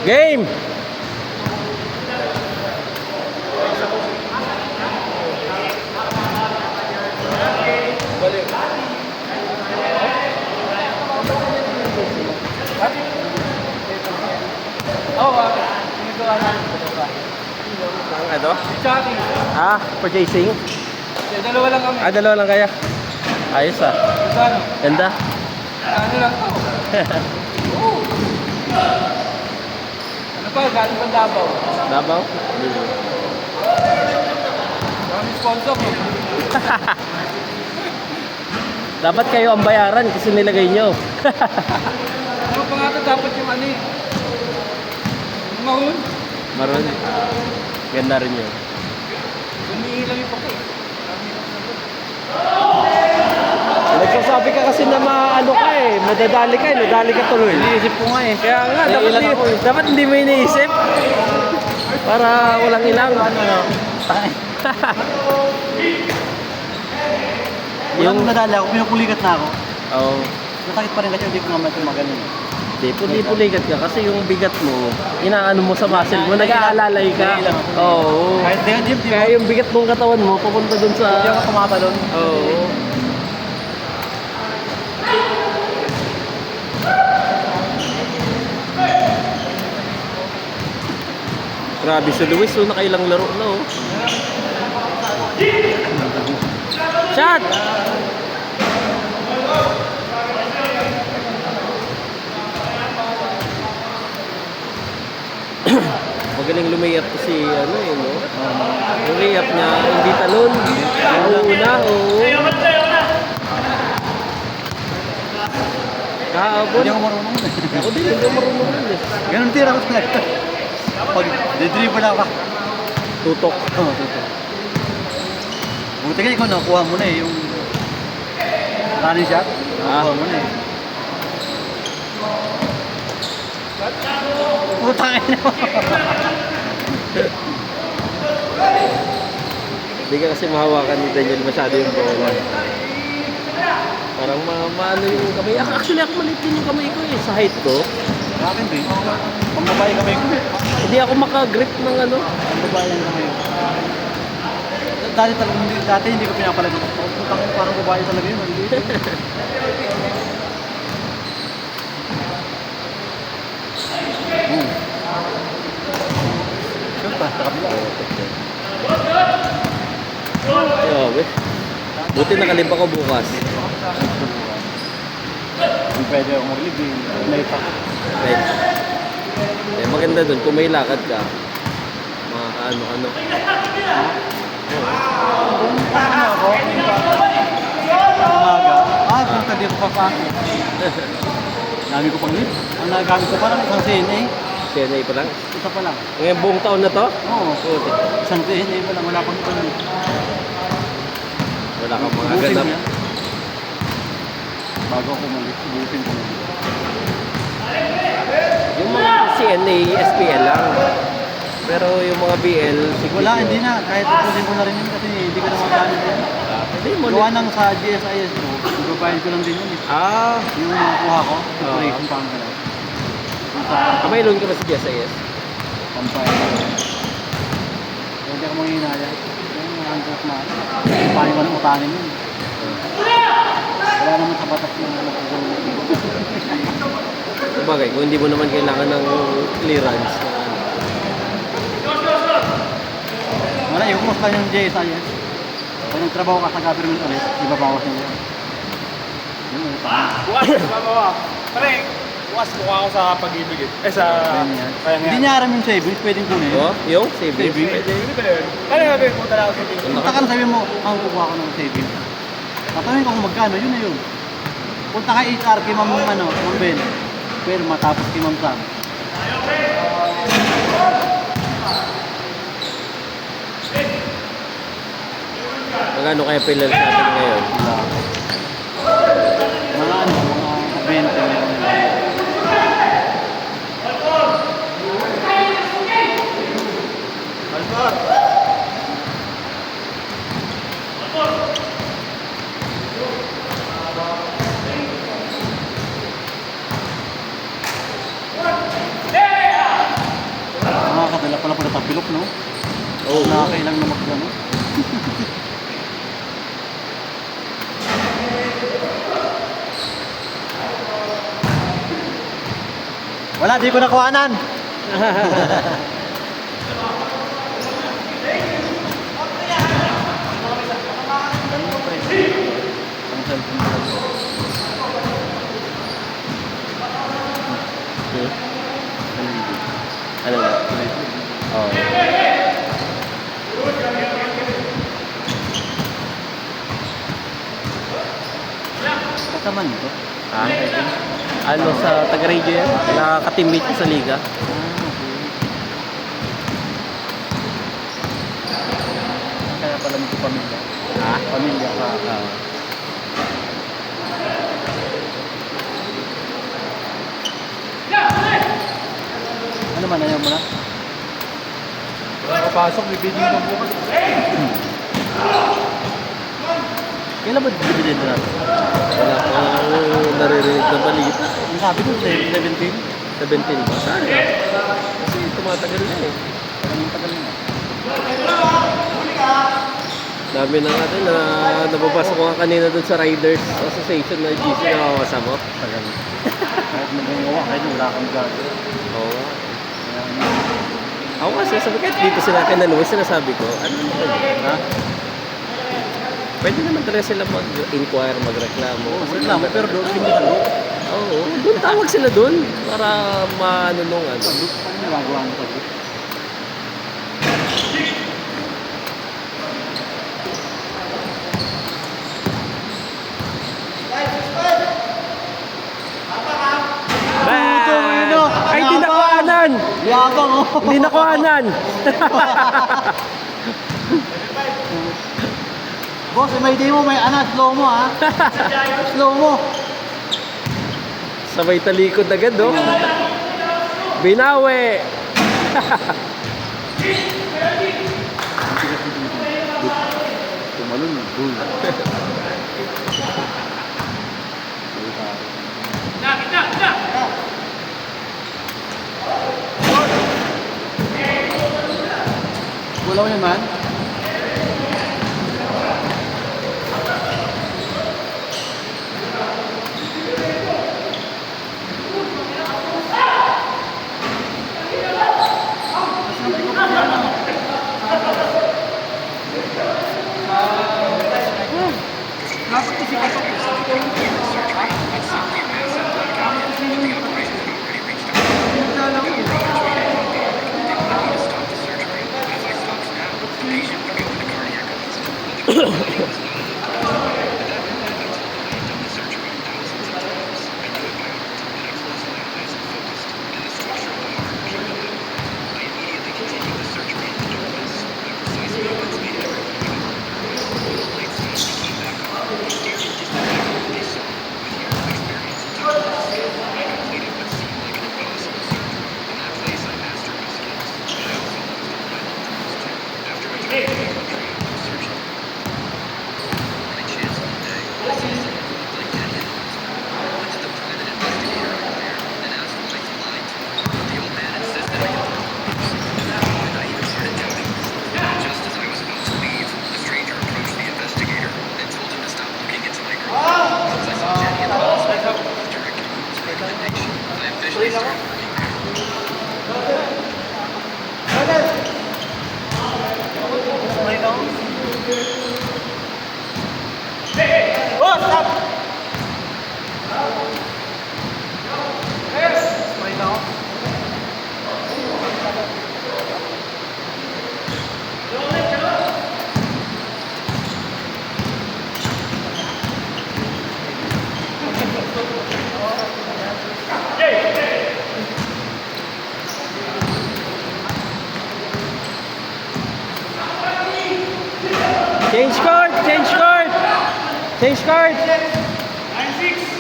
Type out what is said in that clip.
Game! Ano? Ah, purchasing? Dalawa lang kami. Ah, dalawa lang kaya? Ayos ah. Ano? Ganda. Ano lang to? Oo. Ano pa? Galing pang Davao. Davao? Kami sponsor mo. Dapat kayo ang bayaran kasi nilagay nyo. Ano pa nga ito? Dapat yung ano eh. Mahon. Maroon. Ganda rin yun. Humingi lang yung pake. Nagsasabi ka kasi na maano ka eh. Madadali ka eh. Nadali ka tuloy. Iniisip ko nga eh. Kaya nga, dapat hindi mo iniisip. Para walang ilang. Yung nadali ako, pinupulikat na ako. Oo. Masakit pa rin kasi hindi ko naman ito magaling. Hindi, puligat ka kasi yung bigat mo, inaano mo sa muscle mo, nag-aalalay ka. Oo. Kahit di Kaya yung bigat mong katawan mo, pupunta dun sa... Hindi ako tumatalon. Oo. Grabe si Luis, so nakailang laro na oh. Shot! Magaling lumayap to si ano eh, no? Yung layup niya, hindi talon. Yung una, oo. Kahapon. Hindi ako marunong eh. Ako din, hindi ako marunong yun eh. Ganun tira ko na. Pag didribble ako. Tutok. Oo, tutok. Buti ka ikaw nakuha mo na eh, yung running shot. Nakuha mo na eh. Putang ina mo. Hindi ka kasi mahawakan ni Daniel masyado yung bola. Parang maano yung kamay. Actually, ako maliit din yung kamay ko eh. Sa height ko. Akin din. Pambabae kamay ko. Hindi ako makagrip ng ano. Pambabae ang kamay ko. Dati hindi ko pinapalagot. Putang parang babae talaga yun. Shoot pa, sa kabila. Grabe. Buti nakalimpa ko bukas. Hindi pwede ako mag-live eh. Late ako. Right. Eh, maganda dun, kung may lakad ka, mga ano-ano. Ano ako? Umaga. Punta dito pa pa ako. Dami ko pang live. Ang nagamit ko parang isang CNA. CNA pa lang. Isa pa lang. Ngayon buong taon na to? Oo. Puti. Isang CNA pa lang. Wala pang pang live. Wala kang mga Ubusin ganap. mo yan. Bago ako mag-live, ubusin ko na. Yung mga CNA, SPL lang. Pero yung mga BL, siguro. Wala, hindi na. Kahit ubusin ko na rin yun kasi hindi ko na magamit yan. Hindi mo. Gawa ng sa GSIS ko, provide ko lang din yun eh. Ah, Yung nakuha ko, operation pa ang gano'n. may loan ka ba sa GSIS? Pampaya. Hindi ako manghihinaya. Yung hanggang na, paano ko ng utangin yun. Wala naman sa batas na nakukulong. Sabagay, kung hindi mo naman kailangan ng clearance. Wala, yung kumusta yung GSIS. Kung nagtrabaho ka sa government ulit, ibabawas nyo yan. Yung utang. Bukas, babawa. Pare, bukas mukha ako sa pag-ibig eh. Eh, sa... Hindi niya aram yung savings, pwedeng kunin. Oh, yung savings. Savings? Pwede. Hindi ba yun? Ano nga ba yung punta na ako sa tingin? Punta ka na sabi mo, ang kukuha ko ng savings. Tatanungin ko kung magkano, yun na yun. Punta ka HR kay Ma'am Ben. Pero matapos kay Ma'am Sam. Magkano kaya pilal natin ngayon? Mga ano, mga 20 meron nila. no? Oo. Nakakailang na mag-ano. Wala, di ko nakuhanan. Ang cellphone ko lang. Ano na? Oo. Kasaman ito. Ha? Ano sa taga-radio yan? Nakaka-teammate ko sa liga. Kaya pala mo ito pamilya. Ha? Pamilya ka. Ano man, ayaw mo na? Nakapasok, bibigyan ko bukas. Kailan ba dividend natin? Wala akong naririnig na balita. Ang sabi ko, 17. 17 ba? Saan? Kasi tumatagal na eh. Ang tagal na. Dami na natin na nababasa ko nga kanina doon sa Riders Association na GC na mawasa mo. Tagal. Kahit magawa, kahit wala kang gagawin. Oo nga. Kaya, Ako kasi sabi kahit dito sila kay Naluwi, sinasabi ko, ano naman ha? pwede naman talaga sila mag-inquire, magreklamo. Oo, Kasi wala mo, pero doon hindi ka doon. Oo, doon tawag sila doon para maano nung ano. Ano nagagawa mo doon? Ay, di nakuhanan! Yabang oh! Hindi nakuhanan! Boss, may day mo, may slow mo ha? Slow mo! Sabay talikod agad, no? Binawi! Tumalun, bull. Wala mo yan, man? Change card! Change card! Change card!